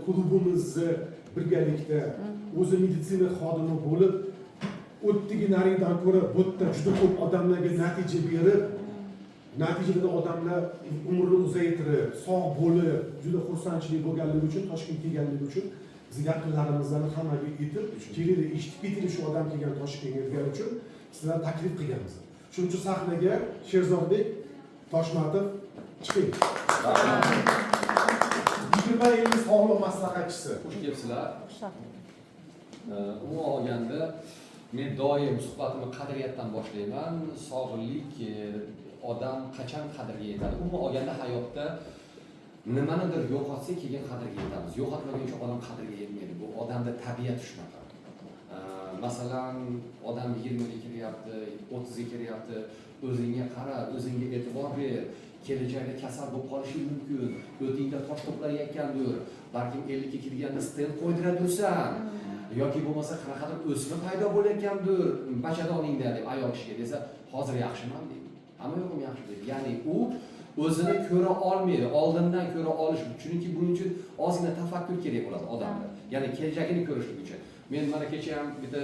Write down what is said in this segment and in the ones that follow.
klubimizni birgalikda o'zi meditsina xodimi bo'lib, o'ttiginaridan ko'ra bu yerda juda ko'p odamlarga natija berib, natijada odamlar umrini uzaytirib, sog' bo'lib, juda xursandchilik bo'lganligi uchun, Toshkentga kelganligi uchun biz yaqinlarimizdan hammaga aytib, kelib eshitib keting shu odam kelgan Toshkentga kelgani uchun sizlarni taklif qilganmiz. Shuning uchun sahnaga Sherzodbek Toshmatov chiqing. 20 yillik sog'liq maslahatchisi. Xush kelibsizlar. Umuman olganda men doim suhbatimni qadriyatdan boshlayman. Sog'lik odam qachon qadrga yetadi? Umuman olganda hayotda nimanidir yo'qotsak keyin qadrga yetamiz. Yo'qotmaguncha odam qadrga yetmaydi. Bu odamda tabiat shunaqa. Masalan, odam 20 ga kiryapti, 30 ga kiryapti, o'zingga qara, o'zingga e'tibor ber. Kelajakda kasal bo'lib qolishi mumkin. O'tingda tosh to'playotgandir. Balkim 50 ga kirganda stent qo'ydiradisan. Yoki bo'lmasa qanaqadir o'sma paydo bo'layotgandir. Bachadoningda deb ayol kishiga desa, hozir yaxshiman deydi. Hamma yo'qim yaxshi deydi. Ya'ni u o'zini ko'ra olmaydi, oldindan ko'ra olish. Chunki buning uchun ozgina tafakkur kerak bo'ladi odamda. Ya'ni kelajagini ko'rishlik uchun. Men mana kecha ham bitta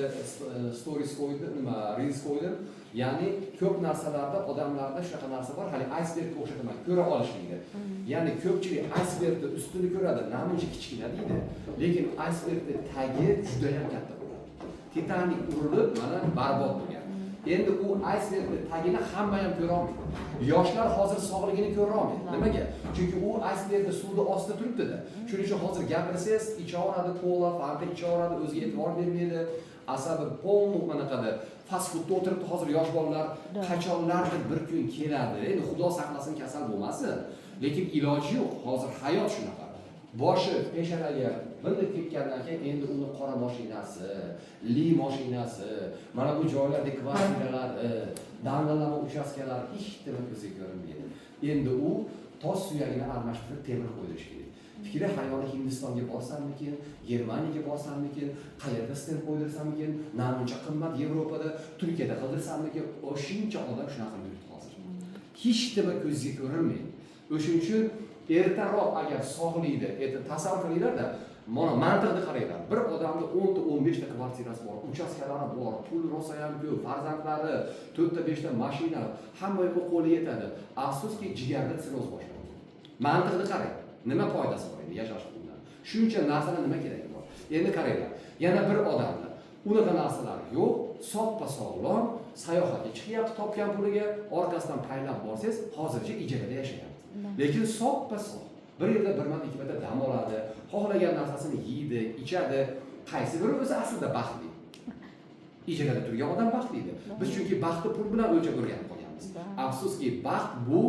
stories qo'ydim, reels qo'ydim. Ya'ni ko'p narsalarda odamlarda shunaqa narsa bor, hali icebergga o'xshataman, ko'ra olishlikda. Ya'ni ko'pchilik icebergni ustini ko'radi, namuncha kichkina deydi. Lekin icebergning tagi juda ham katta bo'ladi. Titanik urilib, mana barbod bo'lgan. Endi u icebergning tagini hamma ham ko'ra olmaydi. Yoshlar hozir sog'ligini ko'ra olmaydi. Nimaga? Chunki u icebergning suvda ostida turibdi-da. Shuning uchun hozir gapirsangiz, ichaveradi, kola, fanta ichaveradi, o'ziga e'tibor bermaydi. Asabi polni manaqada fast foodda o'tiribdi hozir yosh bolalar qachonlardir bir kun keladi. Endi Xudo saqlasin kasal bo'lmasin. Lekin iloji yo'q. Hozir hayot shunaqa. Boshi peshanaga bilib ketgandan keyin endi uni qora mashinasi, li mashinasi, mana bu joylarda kvartiralar, dangalama uchastkalar hech nima ko'zga ko'rinmaydi. Endi u tosh suyagini almashtirib temir qo'yish kerak. Fikri hayoli Hindistonga borsammikin, Germaniyaga borsammikin, qayerda stent qo'ydirsammikin, namuncha qimmat Yevropada, Turkiyada qildirsammikin, o'shincha odam shunaqa yuribdi hozir. Hech nima ko'zga ko'rinmaydi. O'shuning uchun ertaroq agar sog'likda, tasavvur qilinglar-da, mana mantiqni qaranglar. Bir odamda 10 ta 15 ta kvartirasi bor, uchastkalari bor, pul rosa ham ko'p, farzandlari, 4 ta 5 ta mashina, hamma yoqqa qo'li yetadi. Afsuski, jigarda siroz boshlanadi. Mantiqni qarang. Nima foydasi bor endi yashash bundan? Shuncha narsalar nima keragi bor? Endi qaranglar. Yana bir odamda unaqa narsalar yo'q, soppa sog'lom, sayohatga chiqyapti, topgan puliga orqasidan paylab borsangiz, hozircha ijarada yashayapti. Lekin soppa sog'. Bir yerda bir marta, ikki marta dam oladi, xohlagan narsasini yeydi, ichadi. Qaysi biri o'zi aslida baxtli? Ijarada turgan odam baxtlidir. Biz chunki baxtni pul bilan o'lchab o'rganib qolganmiz. Afsuski, baxt bu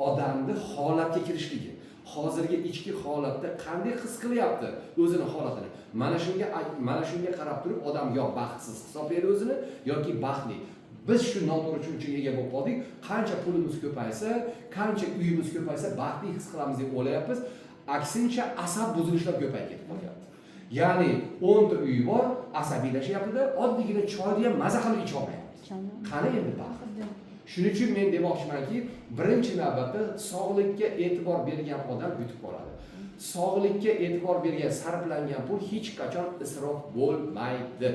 odamning holatga kirishligi. Hozirgi ichki holatda qanday his qilyapti o'zini holatini. Mana shunga qarab turib odam yo baxtsiz hisoblaydi o'zini yoki baxtli. Biz shu noto'g'ri tushunchaga ega bo'lib qoldik. Qancha pulimiz ko'paysa, qancha uyimiz ko'paysa baxtli his qilamiz deb o'ylayapmiz. Aksincha asab buzilishlar ko'payib ketib qolyapti. Ya'ni 10 ta uy bor, asabiylashyapti-da, oddiygina choyni ham maza qilib icha olmayapti. Qani endi baxt? Shuning uchun men demoqchimanki, birinchi navbatda sog'likka e'tibor bergan odam yutib qoladi. Sog'likka e'tibor bergan sarflangan pul hech qachon isrof bo'lmaydi.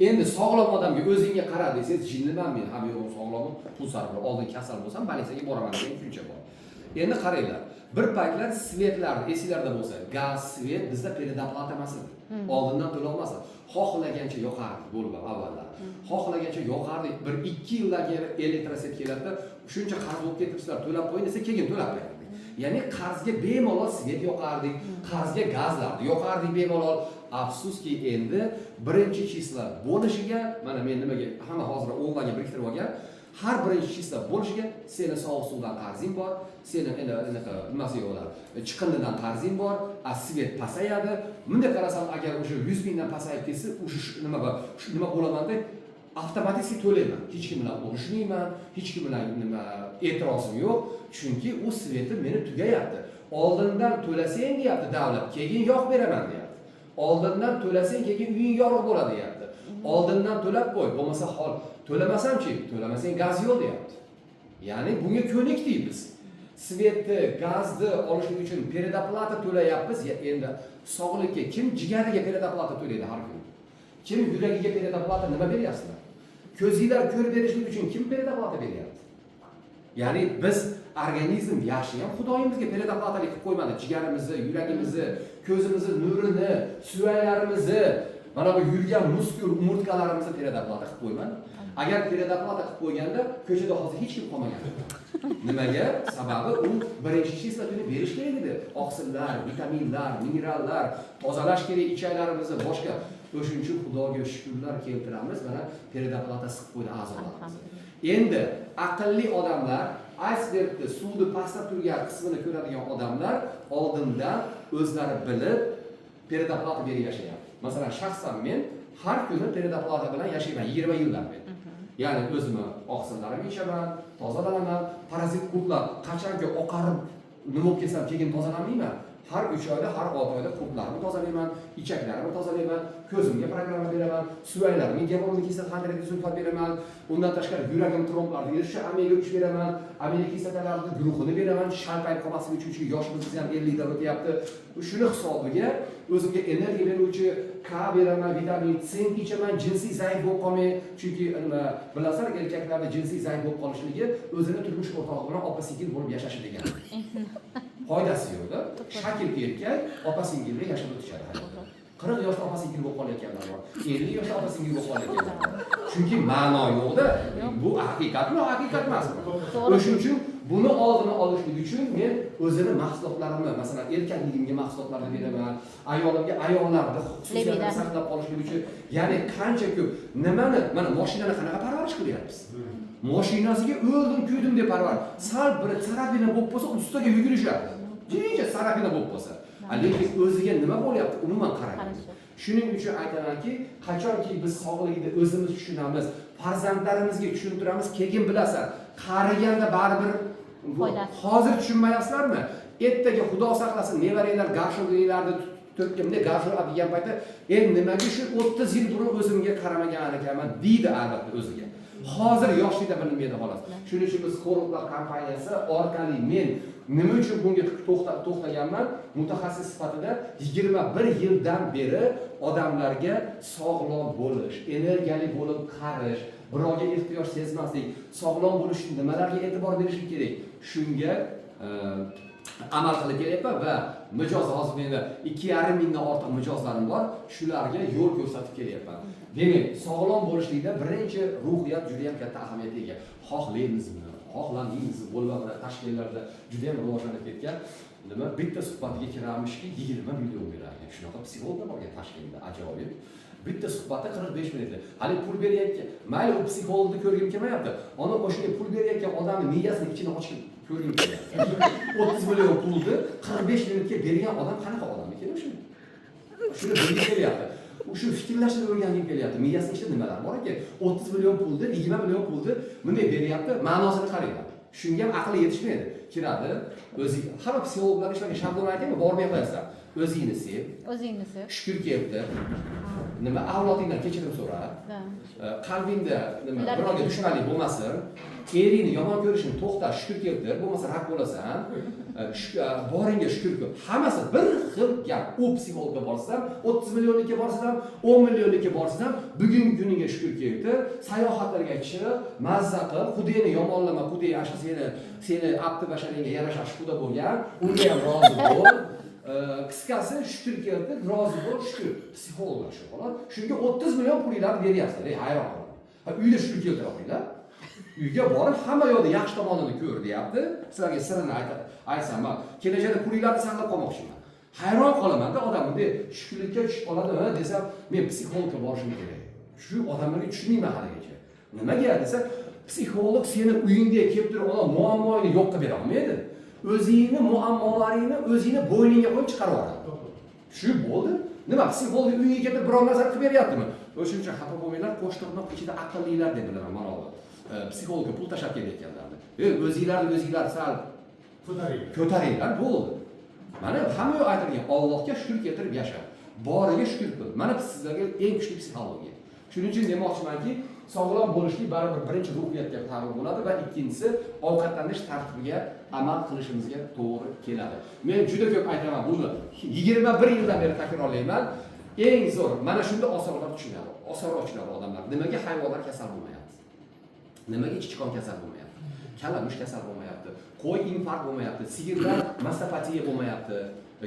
Endi sog'lom odamga o'zingga qara desangiz, jinniman men, ham yo'q sog'lomim, pul sarflab, oldin kasal bo'lsam, bolnisaga boraman degan tushuncha bor. Endi qaranglar, bir paytlar svetlar esinglarda bo'lsa, gaz, svet bizda peredoplata emas edi. Oldindan to'lolmas edi. Xohlagancha yoqardi bo'lib avvallar. Xohlagancha yoqardi. Bir 2 yildan keyin elektrosvet keladi, shuncha qarz bo'lib ketibsizlar, to'lab qo'ying desa, keyin to'lab beradi. Ya'ni qarzga bemalol svet yoqardik, qarzga gazlarni yoqardik bemalol. Afsuski endi birinchi chisla bo'lishiga, mana men nimaga hamma hozir onlaynga biriktirib olgan, har birinchi chisla bo'lishiga seni sovuq suvdan qarzing bor, seni endi nimasi yo'qlar, chiqindidan qarzing bor, svet pasayadi. Bunda qarasam agar o'sha 100 mingdan pasayib ketsa, o'sha nima bo'laman deb avtomatik to'layman. Hech kim bilan urushmayman, hech kim bilan e'tirozim yo'q, chunki u sveti meni tugayapti. Oldindan to'lasang deyapti davlat, keyin yoq beraman deyapti. Oldindan to'lasang keyin uying yorug' bo'ladi deyapti. Oldindan to'lab qo'y, bo'lmasa hol to'lamasam-chi, to'lamasang gaz yo'q deyapti. Ya'ni bunga ko'nikdik biz. svetni, gazni olishlik uchun predoplata to'layapmiz. Endi sog'likka kim jigariga predoplata to'laydi har kuni? Kim yuragiga predoplata nima beryapsizlar? Ko'zinglar ko'rib berishlik uchun kim predoplata beryapti? Ya'ni biz organizm yaxshi ham Xudoyimizga predoplata qilib qo'ymadi. Jigarimizni, yuragimizni, ko'zimizni nurini, suyaklarimizni, mana bu yurgan muskul umurtqalarimizni predoplata qilib qo'ymadi. Agar predoplata qilib qo'yganda ko'chada hozir hech kim qolmagan. Nimaga? Sababi u birinchi kislotani berish kerak edi. Oqsillar, vitaminlar, minerallar, tozalash kerak ichaklarimizni, boshqa. O'shuning uchun Xudoga shukrlar keltiramiz. Mana predoplata qilib qo'ydi a'zolarimiz. Endi aqlli odamlar, icebergni suvni pastda turgan qismini ko'radigan odamlar oldindan o'zlari bilib predoplata berib yashayapti. Masalan, shaxsan men har kuni predoplata bilan yashayman 20 yildan beri. Ya'ni o'zimni oqsillarimni ichaman, tozalanaman, parazit qurtlar qachonki oqarib nima bo'lib ketsam keyin tozalamayman. Har 3 oyda, har 6 oyda qurtlarimni tozalayman, ichaklarimni tozalayman, ko'zimga programma beraman, suvaklarimga gemoglobin kislotalarini sulfat beraman, undan tashqari yuragim tromblarni yerishi omega 3 beraman, omega kislotalarni guruhini beraman, shalpayib qolmasligi uchun chunki yoshimiz ham 50 dan o'tyapti. Shuni hisobiga o'zimga energiya beruvchi K beraman, vitamin C ichaman, jinsiy zaif bo'lib qolmay, chunki nima bilasizlar, erkaklarda jinsiy zaif bo'lib qolishligi o'zini turmush o'rtog'i bilan opa-singil bo'lib yashashi degani. Foydasi yo'q-da. Shakil erkak opa-singilda yashab o'tishadi hayotda. 40 yoshda opa-singil bo'lib qolayotganlar bor. 50 yoshda opa-singil bo'lib qolayotganlar bor. Chunki ma'no yo'q-da. Bu haqiqatmi, haqiqat emasmi? O'shuning uchun buni oldini olishlik uchun men o'zini mahsulotlarimni, masalan, erkakligimga mahsulotlarni beraman, ayolimga ayollarni xususiyatini saqlab qolishlik uchun, ya'ni qancha ko'p nimani, mana mashinani qanaqa parvarish qilyapmiz? Mashinasiga o'ldim, kuydim deb parvar. Sal bir sarabina bo'lib bo'lsa, ustiga yugurishadi. Jincha sarabina bo'lib bo'lsa. Lekin o'ziga nima bo'lyapti? Umuman qarang. Shuning uchun aytamanki, qachonki biz sog'lig'ini o'zimiz tushunamiz, farzandlarimizga tushuntiramiz, keyin bilasan, qariganda baribir hozir tushunmayapsizlarmi? Ertaga Xudo saqlasin, nevaranglar garsholiklarni to'kimda garshol degan paytda, nimaga shu 30 yil burun o'zimga qaramagan ekanman deydi albatta o'ziga. Hozir yoshlikda bilinmaydi xolos. Shuning uchun biz Korotlar kompaniyasi orqali men nima uchun bunga to'xtaganman? Mutaxassis sifatida 21 yildan beri odamlarga sog'lom bo'lish, energiyali bo'lib qarish, birovga ehtiyoj sezmaslik, sog'lom bo'lish uchun nimalarga e'tibor berish kerak? Shunga amal qilib kelyapman va mijoz hozir menda 2,5 mingdan ortiq mijozlarim bor. Shularga yo'l ko'rsatib kelyapman. Demak, sog'lom bo'lishlikda birinchi ruhiyat juda ham katta ahamiyatga ega. Xohlaymizmi, xohlamaymiz bo'lmag'ida tashkilotlarda juda ham rivojlanib ketgan. Nima bitta suhbatiga kiramishki 20 million beradi. Shunaqa psixologlar bor Toshkentda, ajoyib. Bitta suhbatda 45 minutda. Hali pul berayotgan, mayli u psixologni ko'rgim kelmayapti. Ona o'shanga pul berayotgan odamning miyasini ichini ochib ko'rgim kelyapti. 30 million pulni 45 minutga bergan odam qanaqa odam ekan o'sha? Shuni bilgim kelyapti. Shu fikrlashni o'rganib kelyapti. Miyasida ichida nimalar bor ekan? 30 million pulni, 20 million pulni bunday beryapti, ma'nosini qaranglar. Shunga ham aqli yetishmaydi. Kiradi, o'zi hamma psixologlar ishlagan shablon aytaymi, bormay qo'yasizlar. O'zingni sev. O'zingni sev. Shukur keldi. Nima avlodingdan kechirim so'ra. Qalbingda nima birovga dushmanlik bo'lmasin. Eringni yomon ko'rishini to'xta, shukur keltir, bo'lmasa rad bo'lasan. Boringga shukur qil. Hammasi bir xil gap. U psixologga borsa ham, 30 millionlikka borsa ham, 10 millionlikka borsa ham, bugungi kuniga shukur keltir, sayohatlarga chiq, mazza qil, Xudoni yomonlama, Xudo asha seni abdi basharingga yarasha shukuda bo'lgan, unga ham rozi bo'l. Qisqasi shukur keltir, rozi bo'l, shukur. Psixologlar shu xolos. Shunga 30 million pulinglarni beryapsizlar, hayron qolaman. Uyda shukur keltira olinglar. Uyga borib hamma yoqda yaxshi tomonini ko'r deyapti. Sizlarga sirini aytsam, men kelajakda pulinglarni saqlab qolmoqchiman. Hayron qolaman-da, odam bunday shukurlikka tushib qoladimi desam, men psixologga borishim kerak. Shu odamlarga tushunmayman haligacha. Nimaga desa, psixolog seni uyingga kelib turib, muammoingni yo'qqa bera olmaydi. O'zingni muammolaringni o'zingni bo'yningga qo'yib chiqarib oladi. Shu bo'ldi. Nima psixolog uyga kelib biror narsa qilib beryaptimi? O'shuning uchun xafa bo'lmanglar, qo'shtirnoq ichida aqllilar deb bilaman mana bu. Psixologga pul tashab kelayotganlarni. O'zinglar sal ko'taringlar, bo'ldi. Mana hamma yo'q aytilgan, Allohga shukur keltirib yasha. Boriga shukur qil. Mana sizlarga eng kuchli psixologiya. Shuning uchun demoqchimanki, sog'lom bo'lishlik baribir birinchi ruhiyatga ta'min bo'ladi va ikkinchisi ovqatlanish tartibiga amal qilishimizga to'g'ri keladi. Men juda ko'p aytaman buni. 21 yildan beri takrorlayman. Eng zo'r mana shunda osonroq tushunadi odamlar. Nimaga hayvonlar kasal bo'lmayapti? Nimaga chichqon kasal bo'lmayapti? Kalamush kasal bo'lmayapti? Qo'y infarkt bo'lmayapti? Sigirlar mastopatiya bo'lmayapti?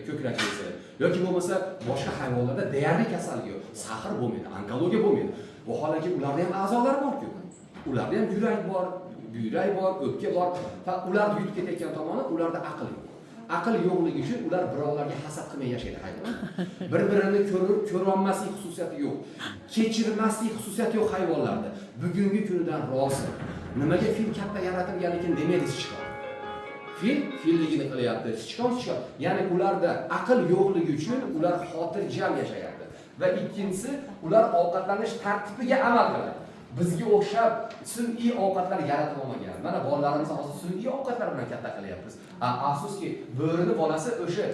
Ko'krak bezi yoki bo'lmasa boshqa hayvonlarda deyarli kasallik yo'q. Sahr bo'lmaydi, onkologiya bo'lmaydi. Vaholanki ularda ham a'zolar bor-ku. Ularda ham yurak bor, o'pka bor. Faqat ularni yutib ketayotgan tomoni ularda aql yo'q. Aql yo'qligi uchun ular birovlarga hasad qilmay yashaydi hayvonlar. Bir-birini ko'ra olmaslik xususiyati yo'q. Kechirmaslik xususiyati yo'q hayvonlarda. Bugungi kunidan rozi. Nimaga fil katta yaratilganikin demaydi sichqon. Filligini qilyapti, sichqon. Ya'ni ularda aql yo'qligi uchun ular xotirjam yashayapti. Va ikkinchisi, ular ovqatlanish tartibiga amal qiladi. Bizga o'xshab sun'iy ovqatlar yaratib olmagan. Mana bolalarimizni hozir sun'iy ovqatlar bilan katta qilyapmiz. Afsuski, bo'rini bolasi o'sha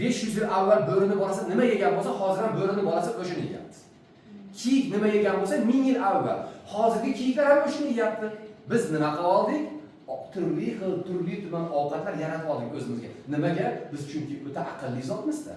500 yil avval bo'rini bolasi nima yegan bo'lsa, hozir ham bo'rini bolasi o'shini yeyapti. Kiyik nima yegan bo'lsa, 1000 yil avval, hozirgi kiyiklar ham o'shini yeyapti. Biz nima qilib oldik? Turli tuman ovqatlar yaratib oldik o'zimizga. Nimaga? Biz chunki o'ta aqlli zotmizda.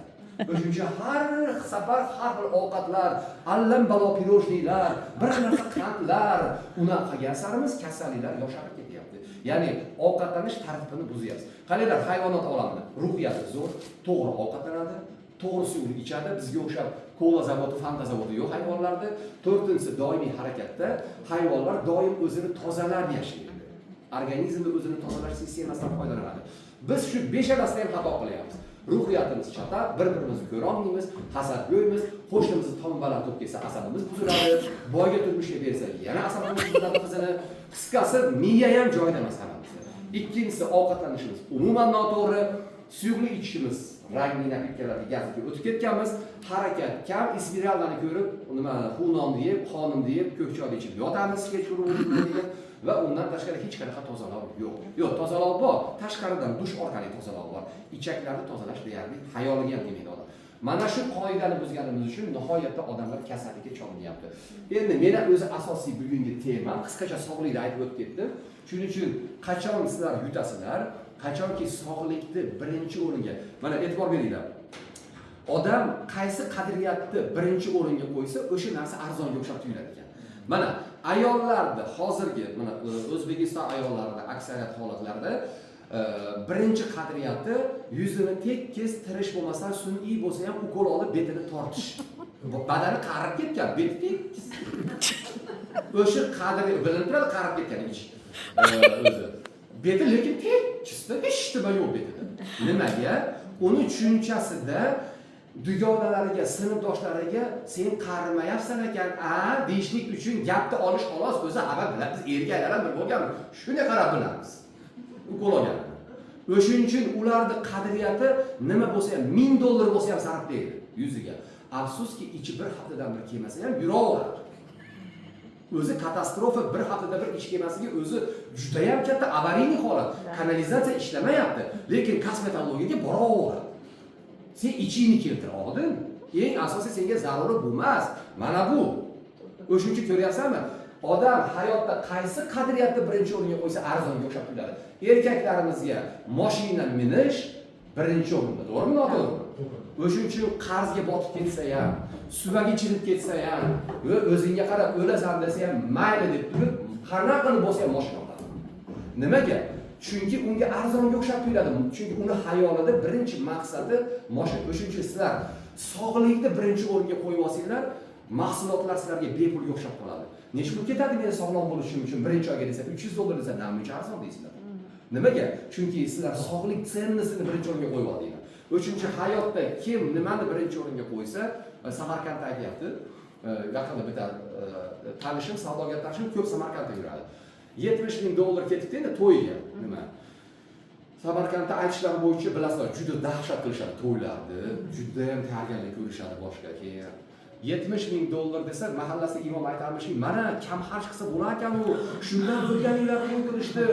O'shuncha har safar har bir ovqatlar, allambalo pirojnilar, bir xil qandlar, unaqa qilganlarimiz kasalliklar yosharib ketyapti. Ya'ni ovqatlanish tartibini buzyapsiz. Qaranglar, hayvonot olamida ruhiyati zo'r, to'g'ri ovqatlanadi, to'g'ri suvni ichadi. Bizga o'xshab kola zavodi, fanta zavodi yo'q hayvonlarda. To'rtinchisi, doimiy harakatda. Hayvonlar doim o'zini tozalab yashaydi. Organizmni o'zini tozalash sistemasidan foydalanadi. Biz shu beshalasidan ham xato qilyapmiz. Ruhiyatimiz chatoq, bir-birimizni ko'ra olmaymiz, hasadgo'ymiz, qo'shnimizni tombalan to'p kelsa asabimiz buziladi, boyga turmushga bersa yana asabimiz buziladi qizini. Qisqasi, miya ham joyida emas hammamizda. Ikkinchisi, ovqatlanishimiz umuman noto'g'ri, suyuqli ichishimiz, rangli napitkalarga gazga o'tib ketganmiz, harakat kam, ispirallarni ko'rib, nima xunonni yeb, qonimni yeb, ko'kchoyni ichib yotamiz kechqurun va undan tashqari hech qanaqa tozalov yo'q. Yo'q, tozalov bor, tashqaridan dush orqali tozalov bor. Ichaklarni tozalash deyarli xayoliga ham kelmaydi odam. Mana shu qoidani buzganimiz uchun nihoyatda odamlar kasallikka chalinyapti. Endi meni o'zi asosiy bugungi tema qisqacha sog'likni aytib o'tib ketdim. Shuning uchun qachon sizlar yutasizlar, qachonki sog'likni birinchi o'ringa, mana e'tibor beringlar. Odam qaysi qadriyatni birinchi o'ringa qo'ysa, o'sha narsa arzonga o'xshab tuyuladi ekan. Mana ayollarda hozirgi mana O'zbekiston ayollarida aksariyat holatlarda birinchi qadriyati yuzini tekis tirish bo'lmasdan sun'iy bo'lsa ham ukol olib betini tortish. Badani qarib ketgan, beti tekis. O'sha qadri bilinib turadi, qarib ketgan ichi. O'zi. Beti lekin tekisda hech nima yo'q betida. Nimaga? Uni tushunchasida dugonalariga, sinfdoshlariga sen qarimayapsan ekan, deyishlik uchun gapni olish xolos, o'zi xabar biladi. Biz erkaklar ham bir bo'lgan, shunday qarab bilamiz. Ukol olgan. O'shuning uchun ularning qadriyati nima bo'lsa ham $1000 bo'lsa ham sarflaydi yuziga. Afsuski, ichi bir haftadan bir kelmasa ham yuraveradi. O'zi katastrofa, bir haftada bir ish kelmasligi o'zi juda ham katta avariyli holat. Kanalizatsiya ishlamayapti, lekin kosmetologiyaga boraveradi. Sen ichingni keltira oldin. Eng asosiy senga zaruri bo'lmas. Mana bu. O'shuncha ko'ryapsanmi? Odam hayotda qaysi qadriyatni birinchi o'ringa qo'ysa arzonga o'xshab turadi. Erkaklarimizga mashina minish birinchi o'rinda, to'g'rimi, noto'g'rimi? O'shuning uchun qarzga botib ketsa ham, suvaga chirib ketsa ham, va o'zingga qarab o'lasan desa ham mayli deb turib, qanaqa qilib bo'lsa ham mashina oladi. Nimaga? Chunki unga arzonga o'xshab tuyuladi. Chunki uni hayolida birinchi maqsadi mashina. O'shuning uchun sizlar sog'likni birinchi o'ringa qo'yib olsanglar, mahsulotlar sizlarga bepul o'xshab qoladi. Necha pul ketadi men sog'lom bo'lishim uchun birinchi oyga desa $300 desa, nima arzon deysizlar. Nimaga? Chunki sizlar sog'lik tsennisini birinchi o'ringa qo'yib oldinglar. O'shuning hayotda kim nimani birinchi o'ringa qo'ysa, Samarqandda aytyapti, yaqinda bitta tanishim, savdogar tanishim ko'p Samarqandda yuradi. $70,000 ketibdi endi to'yga. Nima? Samarqandda aytishlari bo'yicha bilasizlar, juda dahshat qilishadi to'ylarni, juda ham tayyorgarlik ko'rishadi boshqa. Keyin $70,000 desa, mahallasida imom aytarmish-ki, mana kam xarj qilsa bo'lar ekan u. Shundan bilganinglar to'y qilishdi.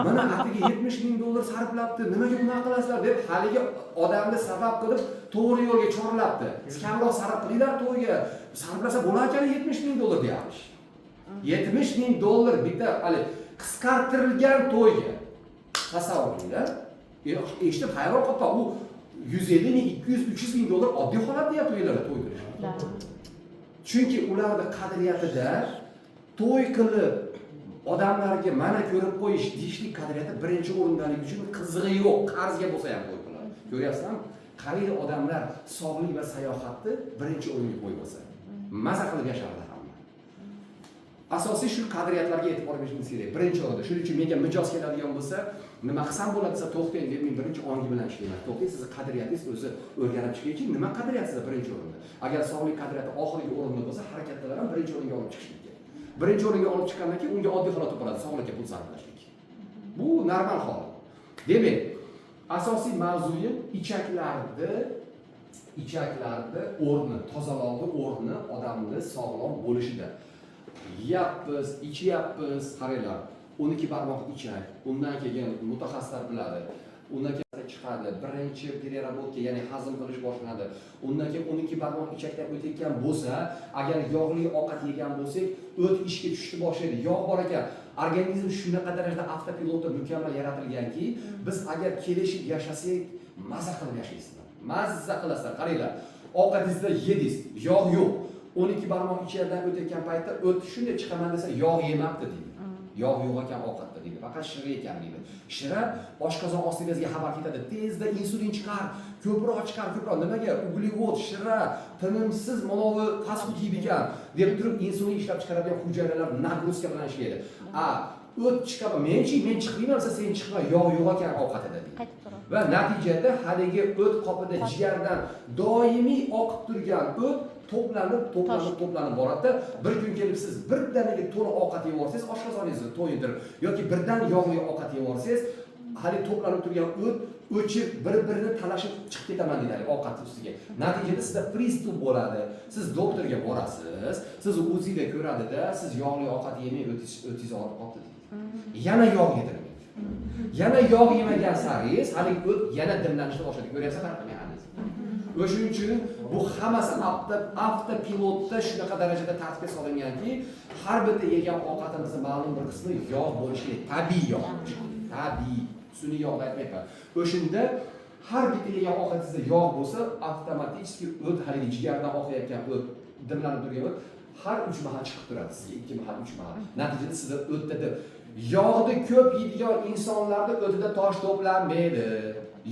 Mana atiga $70,000 sarflabdi. Nimaga bunaqa qilasizlar deb haligi odamni sabab qilib to'g'ri yo'lga chorlabdi. Siz kamroq sarf qilinglar to'yga. Sarflasa bo'lar ekan $70,000 deyapmish. $70,000 bitta hali qisqartirilgan to'yga. tasavvuringlar. Eshitib hayron qolibman. U 150 ming, 200, 300 ming dollar oddiy holat deyapti uylarga to'y qilish. Chunki ularning qadriyatida to'y qilib odamlarga mana ko'rib qo'yish deyishlik qadriyati birinchi o'rindaligi uchun qizig'i yo'q, qarzga bo'lsa ham to'y qiladi. Ko'ryapsizmi? Qaraydi odamlar sog'lik va sayohatni birinchi o'ringa qo'yib olsa, maza qilib yashardi hamma. Asosiy shu qadriyatlarga e'tibor berishimiz kerak. Birinchi o'rinda. Shuning uchun menga mijoz keladigan bo'lsa, nima qilsam bo'ladi desa, to'xtang deb men birinchi ongi bilan ishlayman. To'xtang, sizni qadriyatingiz o'zi o'rganib chiqaychi, nima qadriyat sizda birinchi o'rinda. Agar sog'lik qadriyati oxirgi o'rinda bo'lsa, harakatlar ham birinchi o'ringa olib chiqishlik kerak. Birinchi o'ringa olib chiqqandan keyin unga oddiy holat bo'ladi, sog'likka pul sarflashlik. Bu normal holat. Demak, asosiy mavzuyim ichaklarni o'rni, tozaligi o'rni odamning sog'lom bo'lishida. Yeyapmiz, ichyapmiz, qaranglar. 12 barmoq ichak, undan keyin mutaxassislar biladi. Undan keyin chiqadi, birinchi переработка, ya'ni hazm qilish boshlanadi. Undan keyin 12 barmoq ichakdan o'tayotgan bo'lsa, agar yog'li ovqat yegan bo'lsak, o't ishga tushishni boshlaydi. Yog' bor ekan, organizm shunaqa darajada avtopilotda mukammal yaratilganki, biz agar kelishib yashasak, mazza qilib yashaysizlar. Mazza qilasizlar. Qaranglar, ovqatingizda yedingiz, yog' yo'q. 12 barmoq ichakdan o'tayotgan paytda o't shunday chiqaman desa, yog' yemabdi deydi. Yog' yo'q ekan ovqatda deydi. Faqat shira ekan deydi. Shira oshqozon ostingizga xabar ketadi. Tezda insulin chiqar, ko'proq chiqar, ko'proq. Nimaga? Uglevod, shira, tinimsiz manovi fast food yeydi ekan deb turib insulin ishlab chiqaradigan hujayralar nagruzka bilan ishlaydi. O't chiqadi. Men chiqmayman desa, sen chiqma, yog' yo'q ekan ovqatida deydi. Va natijada haligi o't qopida jigardan doimiy oqib turgan o't to'planib boradi. Bir kun kelib siz birdaniga to'liq ovqat yeb olsangiz, oshqozoningizni to'yintirib yoki birdan yog'li ovqat yeb olsangiz, hali to'planib turgan o't o'chib, bir-birini talashib chiqib ketaman deydi ovqat ustiga. Natijada sizda pristup bo'ladi. Siz doktorga borasiz, siz o'zingizga ko'radida, siz yog'li ovqat yemay o'tingiz og'rib qoldi deydi. Yana yog' yedirmaydi. Yana yog' yemagan saringiz, hali o't yana dimlanishni boshladi. Ko'ryapsizlar mexanizm. O'shuning uchun bu hammasi avtopilotda shunaqa darajada tartibga solinganki, har bitta yegan ovqatimizning ma'lum bir qismi yog' bo'lishi kerak, tabiiy yog' bo'lishi kerak. Tabiiy, sun'iy yog' aytmayman. O'shunda har bitta yegan ovqatingizda yog' bo'lsa, avtomatik o't haligi jigardan oqayotgan o't, dimlanib turgan o't har 3 mahal chiqib turadi sizga, 2 mahal, 3 mahal. Natijada sizda o'tda yog'ni ko'p yeydigan insonlarda o'tida tosh to'planmaydi.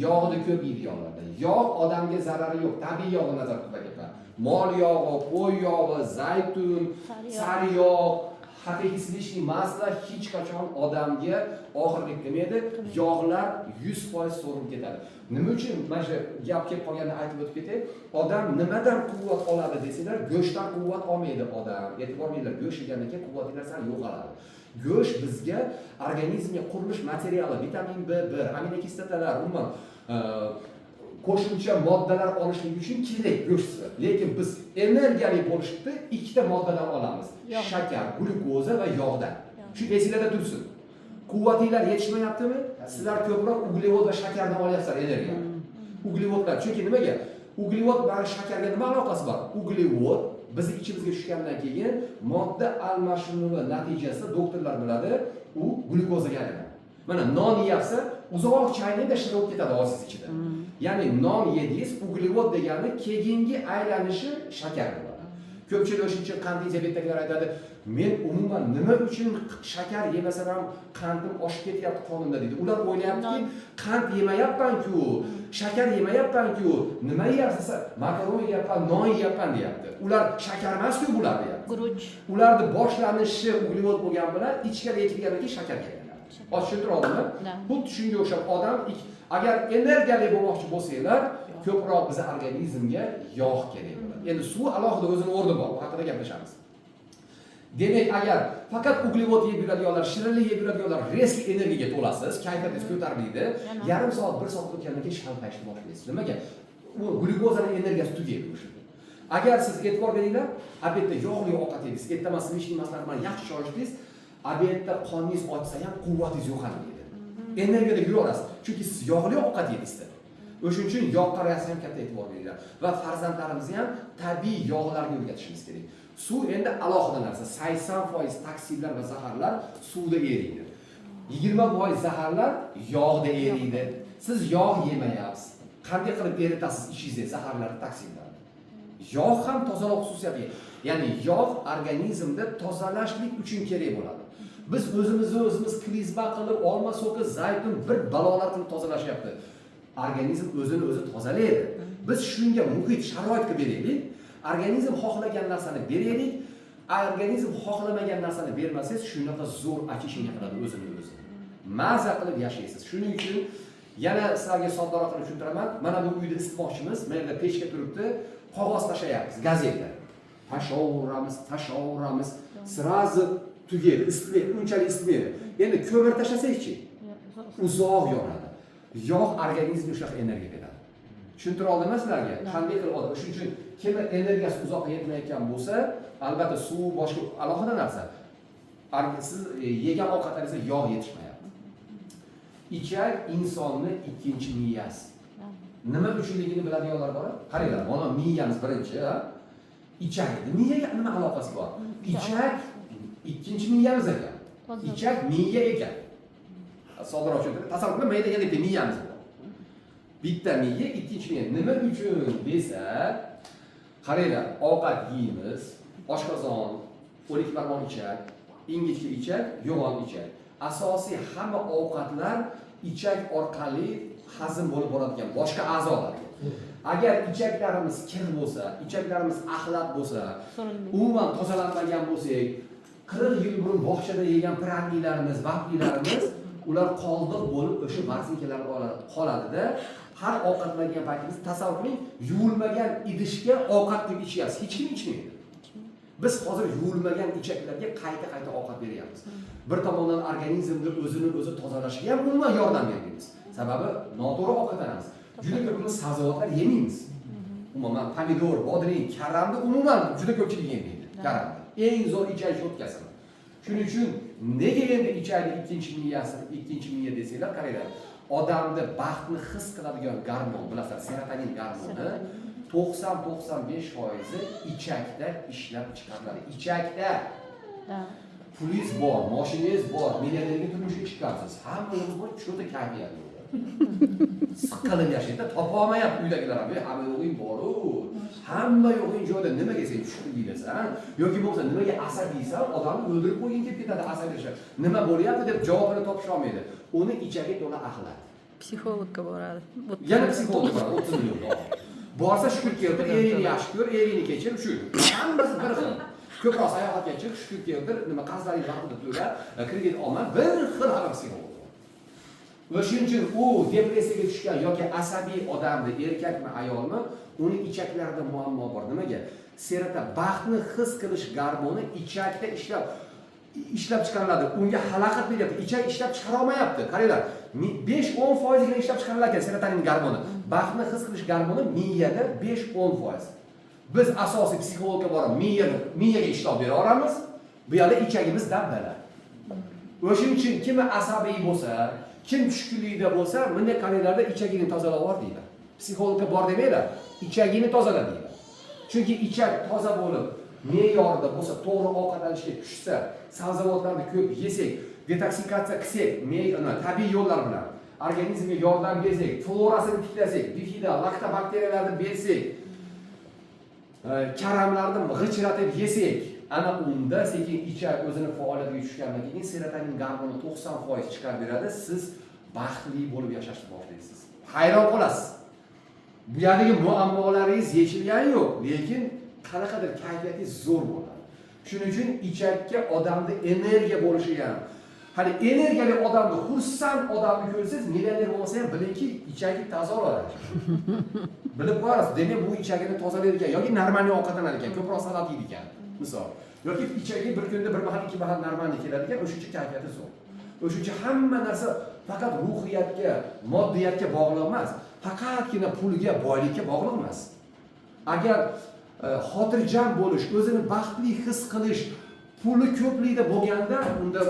Yog'ni ko'p yeydiganlarda. Yog' odamga zarari yo'q. Tabiiy yog'ni nazarda tutagan. Mol yog'i, qo'y yog'i, zaytun, sari yog', haqiqiy silishli masla hech qachon odamga og'irlik qilmaydi. Yog'lar 100% so'rilib ketadi. Nima uchun? Mana shu gap kelib qolganini aytib o'tib ketay. Odam nimadan quvvat oladi desanglar, go'shtdan quvvat olmaydi odam. E'tibor beringlar, go'sht yegandan keyin quvvatinglar sal yo'qoladi. Go'sht bizga organizmga qurilish materiali, vitamin B1, aminokislotalar, umuman qo'shimcha moddalar olishlik uchun kerak go'sht. Lekin biz energiyali bo'lishni ikkita moddadan olamiz. Shakar, glyukoza va yog'dan. Shu esingizda tursin. Quvvatinglar yetishmayaptimi? Sizlar ko'proq uglevod va shakardan olyapsizlar energiya. Uglevodlar, chunki nimaga? Uglevod bilan shakarga nima aloqasi bor? Uglevod bizning ichimizga tushgandan keyin modda almashinuvi natijasida doktorlar biladi, u glyukozaga aylanadi. Mana non yeyapsa, uzoq chaynakda shira bo'lib ketadi og'zingiz ichida. Ya'ni non yedingiz, uglevod degani keyingi aylanishi shakar bo'ladi. Ko'pchilik o'shuning uchun qandli diabetdagilar aytadi, men umuman nima uchun shakar yemasam ham qandim oshib ketyapti qonimda deydi. Ular o'ylayaptiki, qand yemayapman-ku, shakar yemayapman-ku, nima yeyapsiz? Makaron yeyapman, non yeyapman deyapti. Ular shakar emas-ku bular deyapti. Guruch. Ularning boshlanishi uglevod bo'lgan bilan ichkariga kirgandan keyin shakar keladi. Tushuntirib oldimmi? Xuddi shunga o'xshab odam agar energiyali bo'lmoqchi bo'lsanglar, ko'proq bizning organizmga yog' kerak bo'ladi. Endi suv alohida o'zining o'rni bor, bu haqida gaplashamiz. Demak, agar faqat uglevod yeb yuradiganlar, shirinlik yeb yuradiganlar reski energiyaga to'lasiz, kayfiyatingiz ko'tariladi. Yarim soat, 1 soat o'tgandan keyin shalpayishni boshlaysiz. Nimaga? U glyukozaning energiyasi tugaydi o'shanda. Agar siz e'tibor beringlar, obedda yog'li ovqat yedingiz, ertaman simishli maslar bilan yaxshi choyshdingiz, obedda qoningiz ochsa ham quvvatingiz yo'qolmaydi. Energiyada yuraverasiz, chunki siz yog'li ovqat yedingiz. O'shuning uchun yog' qarayasiz ham katta e'tibor beringlar va farzandlarimizni ham tabiiy yog'larga o'rgatishimiz kerak. Suv endi alohida narsa. 80% toksinlar va zaharlar suvda eriydi. 20% zaharlar yog'da eriydi. Siz yog' yemayapsiz. Qanday qilib eritasiz ishingizni zaharlarni toksinlarni? Yog' ham tozaloq xususiyatiga. Ya'ni yog' organizmda tozalashlik uchun kerak bo'ladi. Biz o'zimiz klizma qilib, olma so'ki, zaytun bir balolar qilib tozalashyapti. Organizm o'zini o'zi tozalaydi. Biz shunga muhit, sharoitga beraylik. Organizm xohlagan narsani beraylik. Organizm xohlamagan narsani bermasangiz, shunaqa zo'r achishga qiladi o'zini o'zi. Maza qilib yashaysiz. Shuning uchun yana sizlarga soddoroq qilib tushuntiraman. Mana bu uyda isitmoqchimiz. Mana pechga turibdi. Qog'oz tashlayapmiz, gazeta. Tashlayveramiz. Sirazi tugaydi, isitmaydi, unchalik isitmaydi. Endi ko'mir tashlasakchi, uzoq yonadi. Yog' organizmga shunaqa energiya beradi. Tushuntira oldimmi sizlarga? Qanday qilib oladi? Shuning uchun kimdir energiyasi uzoqqa yetmayotgan bo'lsa, albatta suv boshqa alohida narsa. Siz yegan ovqatlaringizga yog' yetishmayapti. Ichak insonni ikkinchi miyasi. Nima uchunligini biladiganlar bor? Qaranglar, mana miyamiz birinchi, ichak. Miyaga nima aloqasi bor? Ichak ikkinchi miyamiz ekan. Ichak miya ekan. Sodir ochildi. Tasavvur qiling, mayda yana bitta miyamiz bor. Bitta miya, ikkinchi miya. Nima uchun desa, qaranglar, ovqat yeymiz, oshqozon, o'lik barmoq ichak, ingichka ichak, yo'g'on ichak. Asosiy hamma ovqatlar ichak orqali hazm bo'lib boradigan boshqa a'zolar. Agar ichaklarimiz kir bo'lsa, ichaklarimiz axlat bo'lsa, umuman tozalanmagan bo'lsak, 40 yil burun bog'chada yegan pralnilarimiz, vaflilarimiz, ular qoldiq bo'lib o'sha marsinkalar qoladi-da. Har ovqatlangan paytingiz tasavvur qiling, yuvilmagan idishga ovqat deb ichyapsiz, hech kim ichmaydi. Biz hozir yuvilmagan ichaklarga qayta ovqat beryapmiz. Bir tomondan organizmni o'zini o'zi tozalashiga ham umuman yordam bermaymiz. Sababi noto'g'ri ovqatlanamiz. Juda ko'pimiz sabzavotlar yemaymiz. Umuman pomidor, bodring, karamni umuman juda ko'pchilik yemaydi. Karam eng zo'r ichak sho'tkasi. Shuning uchun nega endi ichakni ikkinchi miya desanglar, qaranglar. Odamda baxtni his qiladigan gormon, bilasizlar, serotonin gormoni 90-95% ichakda ishlab chiqariladi. Ichakda. Pulingiz bor, mashinangiz bor, millionerga turmushga chiqasiz. Hammangiz bor, cho'ta kayfiyat. Siqqalib yashaydi, topa olmayapti uydagilar ham. Hamma yo'g'ing bor-ku. Hamma yo'g'ing joyda nimaga sen tushib deysan? Yoki bo'lsa nimaga asabiysan? Odamni o'ldirib qo'ygan kelib ketadi asabiylar. Nima bo'lyapti deb javobini topish olmaydi. Uni ichagi to'la axlat. Psixologga boradi. Yana psixologga boradi, 30 million. Borsa shukur keltir, eringni yaxshi ko'r, eringni kechir, shu. Hammasi bir xil. Ko'proq sayohatga chiq, shukur keltir, nima qarzlaring vaqtida to'la, kredit olma, bir xil hammasiga bo'ladi. Va shuning uchun u depressiyaga tushgan yoki asabiy odamni, erkakmi, ayolmi, uni ichaklarida muammo bor. Nimaga? Baxtni his qilish gormoni ichakda ishlab chiqariladi. Unga xalaqit beryapti. Ichak ishlab chiqara olmayapti. Qaranglar, 5-10% gina ishlab chiqariladi serotonin gormoni. Baxtni his qilish gormoni miyada 5-10%. Biz asosiy psixologga borib, miyaga ishlov bera olamiz. Bu yerda ichagimiz dabdala. O'shuning uchun kim asabiy bo'lsa, kim tushkunlikda bo'lsa, bunday qaranglarda ichagini tozalab ol deydi. Psixologga bor demaylar, ichagini tozala deydi. Chunki ichak toza bo'lib, me'yorda bo'lsa, to'g'ri ovqatlanishga tushsa, sabzavotlarni ko'p yesak, detoksikatsiya qilsak, tabiiy yo'llar bilan organizmga yordam bersak, florasini tiklasak, bifida laktobakteriyalarni bersak, karamlarni g'ichratib yesak, ana unda sekin ichak o'zini faoliyatiga tushgandan keyin serotonin gormoni 90% chiqarib beradi. Siz baxtli bo'lib yashashni boshlaysiz. Hayron qolasiz. Bu yerdagi muammolaringiz yechilgani yo'q, lekin qanaqadir kayfiyatingiz zo'r bo'ladi. Shuning uchun ichakka odamda energiya bo'lishi ham. Hali energiyali odamni, xursand odamni ko'rsangiz, millioner bo'lmasa ham bilingki, ichagi toza bo'ladi. Bilib qo'yasiz, demak bu ichagini tozalaydi ekan yoki normalniy ovqatlanar ekan, ko'proq salat yeydi ekan. Misol, yoki ichagi bir kunda bir mahal, ikki mahal normalniy keladi ekan, o'sha kayfiyati zo'r. O'sha uchun hamma narsa faqat ruhiyatga, moddiyatga bog'liq emas, faqatgina pulga, boylikka bog'liq emas. Agar xotirjam bo'lish, o'zini baxtli his qilish, puli ko'plikda bo'lganda, unda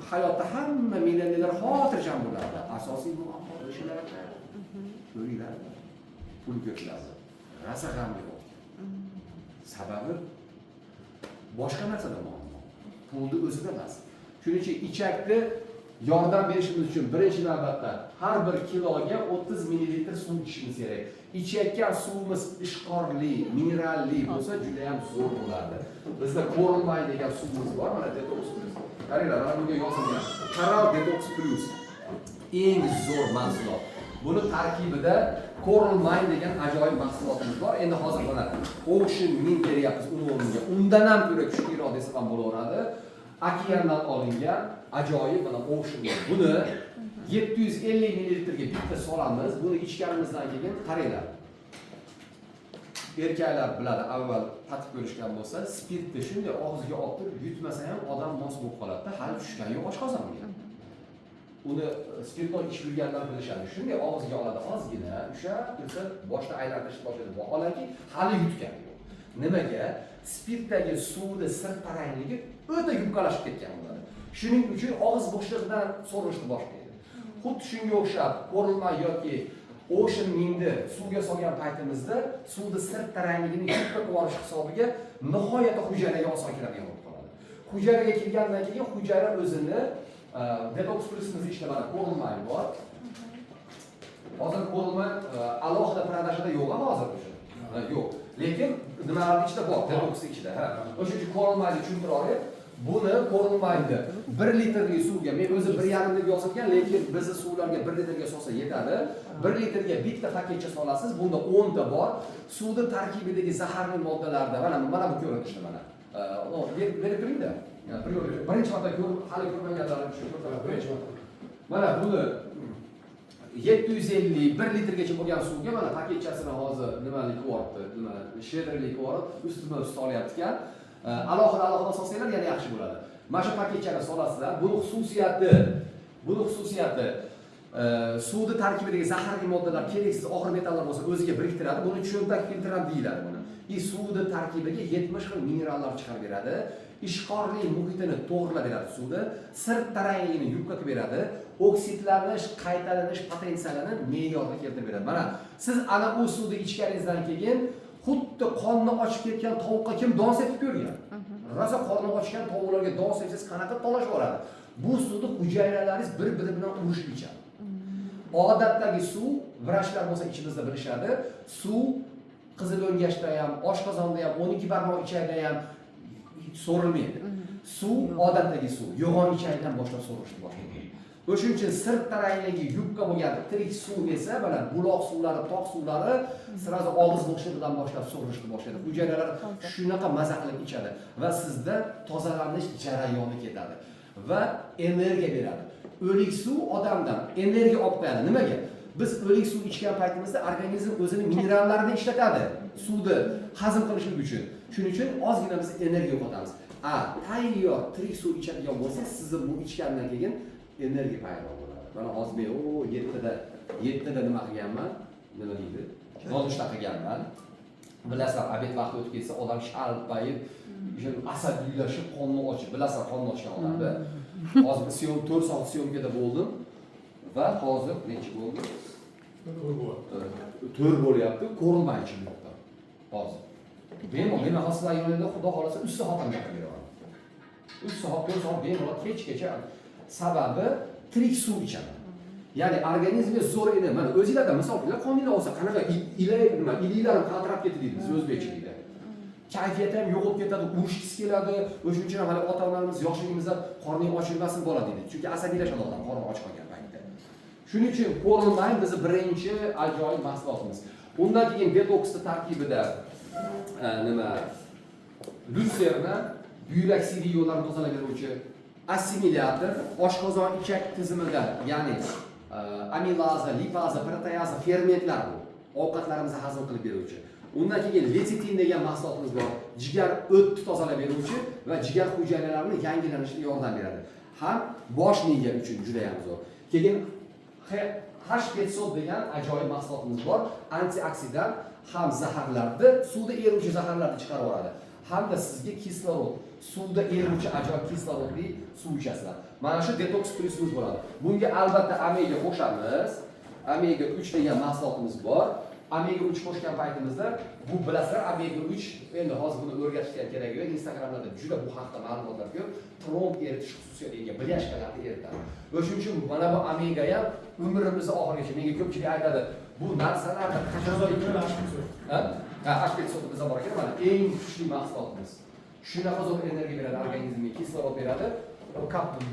hayotda hamma millionerlar xotirjam bo'ladi. Asosiy muammo o'shalarda. Ko'ringlar, pul ko'pladi. Rasa g'am yo'q. Sababi boshqa narsada muammo. Pulni o'zida emas. Shuning uchun ichakni yordam berishimiz uchun birinchi navbatda har bir kiloga 30 ml suv ichishimiz kerak. Ichayotgan suvimiz ishqorli, mineralli bo'lsa juda ham zo'r bo'ladi. Bizda Coral degan suvimiz bor, mana Detox Plus. Qaranglar, mana bunga yozilgan. Coral Detox Plus eng zo'r mahsulot. Buni tarkibida Coral degan ajoyib mahsulotimiz bor. Endi hozir mana Ocean Mint deyapmiz unvoniga. Undan ham ko'ra kuchliroq desa ham bo'laveradi. Okeandan olingan ajoyib mana Ocean Mint. Buni 750 ml ga bitta solamiz. Buni ichganimizdan keyin qaranglar. Erkaklar biladi, avval tatib ko'rishgan bo'lsa, spirtni shunday og'ziga olib turib yutmasa ham odam mos bo'lib qoladi-da, hali tushgan yo'q oshqozonga. Uni spirtni ichib yurganlar bilishadi. Shunday og'ziga oladi ozgina, o'sha tursa boshda aylantirishni boshlaydi. Vaholanki hali yutgan yo'q. Nimaga? Spirtdagi suvni sir tarangligi o'ta yupqalashib ketgan bo'ladi. Shuning uchun og'iz bo'shlig'idan so'rishni boshlaydi. Xuddi shunga o'xshab, Coral yoki Ocean Mintni suvga solgan paytimizda suvni sir tarangligini yupqa qilib olish hisobiga nihoyatda hujayraga oson kiradigan bo'lib qoladi. Hujayraga kirgandan keyin hujayra o'zini Detox Plus'imiz ichida mana Coral bor. Hozir Coral alohida продажada yo'q hozir o'sha. Yo'q. Lekin nimalar ichida bor, Detox ichida. O'sha uchun Coral tushuntira olay. Buni Coral 1 litrli suvga, men o'zi 1,5 deb yozilgan, lekin bizni suvlarga 1 litrga solsa yetadi. 1 litrga bitta paketcha solasiz, bunda 10 ta bor. Suvning tarkibidagi zaharli moddalarda mana bu ko'rinishda mana. Berib turing-da. Birinchi marta hali ko'rmaganlar uchun birinchi marta. Mana buni 750 1 litrgacha bo'lgan suvga mana paketchasini hozir nimalik qilyapti, nima shederlik qilib, ustma ust olyapti ekan. Alohida solsanglar yana yaxshi bo'ladi. Mana shu paketchani solasizlar. Buni xususiyati suvni tarkibidagi zaharli moddalar, keraksiz og'ir metallar bo'lsa o'ziga biriktiradi. Buni cho'ntak filtr ham deyiladi buni. Suvni tarkibiga 70 xil minerallar chiqarib beradi. Ishqorli muhitini to'g'rilab beradi suvni, sirt tarangligini yupqatib beradi, oksidlanish, qaytalanish potensiyalini me'yorga keltirib beradi. Mana siz ana u suvni ichganingizdan keyin xuddi qonni ochib ketgan tovuqqa kim don sepib ko'rgan? Rosa qorni ochgan tovuqlarga don sepsangiz qanaqa talashib oladi? Bu suvni hujayralaringiz bir-biri bilan urushib ichadi. Odatdagi suv, vrachlar bo'lsa ichimizda bilishadi, suv qizil o'ngachda ham, oshqozonda ham, 12 barmoq ichida ham so'rilmaydi. Suv odatdagi suv, yo'g'on ichaydan boshlab so'rishni boshlaydi. O'shuning uchun sirt tarangligi yupqa bo'lgan tirik suv esa mana buloq suvlari, tog' suvlari sirazi og'iz bo'shlig'idan boshlab so'rishni boshlaydi. Hujayralar shunaqa maza qilib ichadi va sizda tozalanish jarayoni ketadi va energiya beradi. O'lik suv odamdan energiya olib qo'yadi. Nimaga? Biz o'lik suv ichgan paytimizda organizm o'zining minerallarini ishlatadi, suvni hazm qilishlik uchun. Shuning uchun ozgina biz energiya yo'qotamiz. Tayyor tirik suv ichadigan bo'lsangiz, siz bu ichgandan keyin energiya paydo bo'ladi. Mana hozir men 7da nima qilganman? Nima deydi? Nonushta qilganman. Bilasizlar, obed vaqti o'tib ketsa, odam shalpayib, asabiylashib, qonni ochib, bilasizlar, qonni ochgan odamni. Hozir 4 soat syomkada bo'ldim va hozir necha bo'ldi? 4 bo'lyapti. Ko'rilmay ichimda. Hozir. Men hozir yonida xudo xolasa 3 soat ham gapiraman. 3 soat, 4 soat bemalol kechgacha. Sababi tirik suv ichaman. Ya'ni organizmga zo'r edi. Mana o'zingizlar misol bilan qoninglar olsa qanaqa iliklarim qaltirab ketdi deydi biz o'zbekchilikda. Kayfiyat ham yo'qolib ketadi, urishgisi keladi. O'shuning uchun ham hali ota-onalarimiz yoshligimizda qorning ochilmasin bola deydi. Chunki asabiylashadi odam qorni och qolgan paytda. Shuning uchun Coral bizni birinchi ajoyib mahsulotimiz. Undan keyin detoksning tarkibida Lucerna, buyrak siydik yo'llarni tozalab beruvchi assimilyator, oshqozon ichak tizimida, ya'ni amilaza, lipaza, proteaza, fermentlar bu. Ovqatlarimizni hazm qilib beruvchi. Undan keyin lecitin degan mahsulotimiz bor. Jigar o'tni tozalab beruvchi va jigar hujayralarini yangilanishga yordam beradi. Ham bosh miya uchun juda ham zo'r. Keyin H500 degan ajoyib mahsulotimiz bor. Antioksidant, ham zaharlarni, suvda eruvchi zaharlarni chiqarib yuboradi. Hamda sizga kislorod, suvda eruvchi ajoyib kislorodli suv ichasizlar. Mana shu detox plusimiz bo'ladi. Bunga albatta omega qo'shamiz. Omega 3 degan mahsulotimiz bor. Omega 3 qo'shgan paytimizda bu bilasizlar Omega 3 endi hozir buni o'rgatishga keragi yo'q. Instagramlarda juda bu haqda ma'lumotlar ko'p. Tromb eritish xususiyatiga ega, bilyashkalarni eritadi. O'shuning uchun mana bu Omega ham umrimizni oxirigacha menga ko'pchilik aytadi, bu narsalarni H-petsotimizda bor ekan, mana eng kuchli mahsulotimiz. Shunaqa zo'r energiya beradi organizmga, kislorod beradi.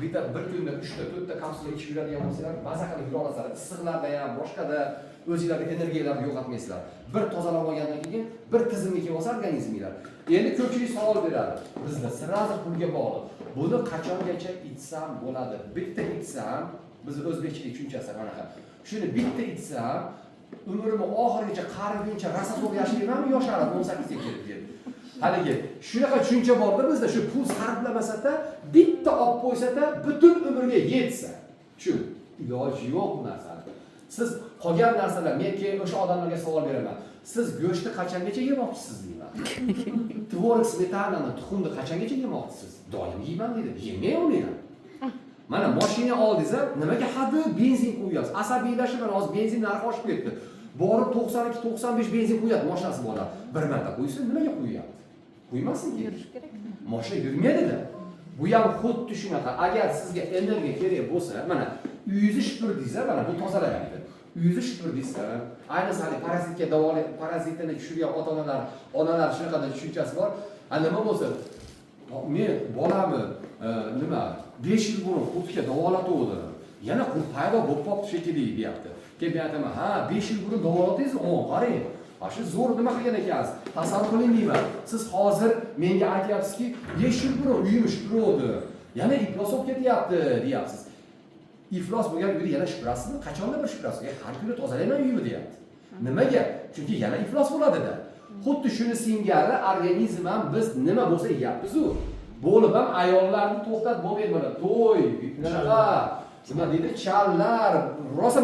Bitta bir kunda 3 ta 4 ta kapsula ichib yuradigan bo'lsanglar, maza qilib yura olasizlar. Issiqlarda ham, boshqada o'zingizlarning energiyalarni yo'qotmaysizlar. Bir tozalab olgandan keyin bir tizimga kelib olsa organizminglar. Endi ko'pchilik savol beradi. Bizda sirazi pulga bog'liq. Buni qachongacha ichsam bo'ladi? Bitta ichsam, biz o'zbekchilik tushunchasi qanaqa? Shuni bitta ichsam, umrimni oxirigacha qariguncha rosa zo'r yashaymanmi, yosharib 18 ga kelib deb. Haligi shunaqa tushuncha borda bizda, shu pul sarflamasada, bitta olib qo'ysada, butun umrga yetsa. Shu iloji yo'q bu narsani. Siz qolgan narsalar, men keyin o'sha odamlarga savol beraman. Siz go'shtni qachongacha yemoqchisiz deyman. Tvorog, smetanani, tuxumni qachongacha yemoqchisiz? Doim yeyman dedi. Yemay olmayman. Mana mashina oldingiz, nimaga hadi benzin qo'yasiz? Asabiylashib, mana hozir benzin narxi oshib ketdi. Borib 92-95 benzin qo'yadi, mashinasi bor. Bir marta qo'ysa, nimaga qo'yadi? Qo'ymasin-ki. Mashina yurmaydi-da. Bu ham xuddi shunaqa. Agar sizga energiya kerak bo'lsa, mana uyingizni shipirdingiz, mana bu tozalayapti. Uyingizni shipirdingiz, ayniqsa parazitga davolaydi, parazitni tushirgan onalar shunaqa tushunchasi bor. Nima bo'lsa, men bolamni nima 5 yil burun qurtga davolatuvdi. Yana qurt paydo bo'lib qolibdi shekilli deyapti. Kelib aytaman, ha 5 yil burun davolatdingiz, qarang. Shu zo'r nima qilgan ekansiz? Tasavvur qiling deyman. Siz hozir menga aytyapsizki, 5 yil burun uyim shipiruvdi. Yana iflos bo'lib ketyapti, deyapsiz. Iflos bo'lgan uyda yana shipirasizmi? Qachonda bir shipirasiz? Har kuni tozalayman uyimni, deyapti. Nimaga? Chunki yana iflos bo'ladi-da. Xuddi shuni singari organizm ham biz nima bo'lsa yeyapmiz-ku. Bo'lib ham ayollarni to'xtat bo'lmaydi mana. To'y, nima deydi? Challar, rosa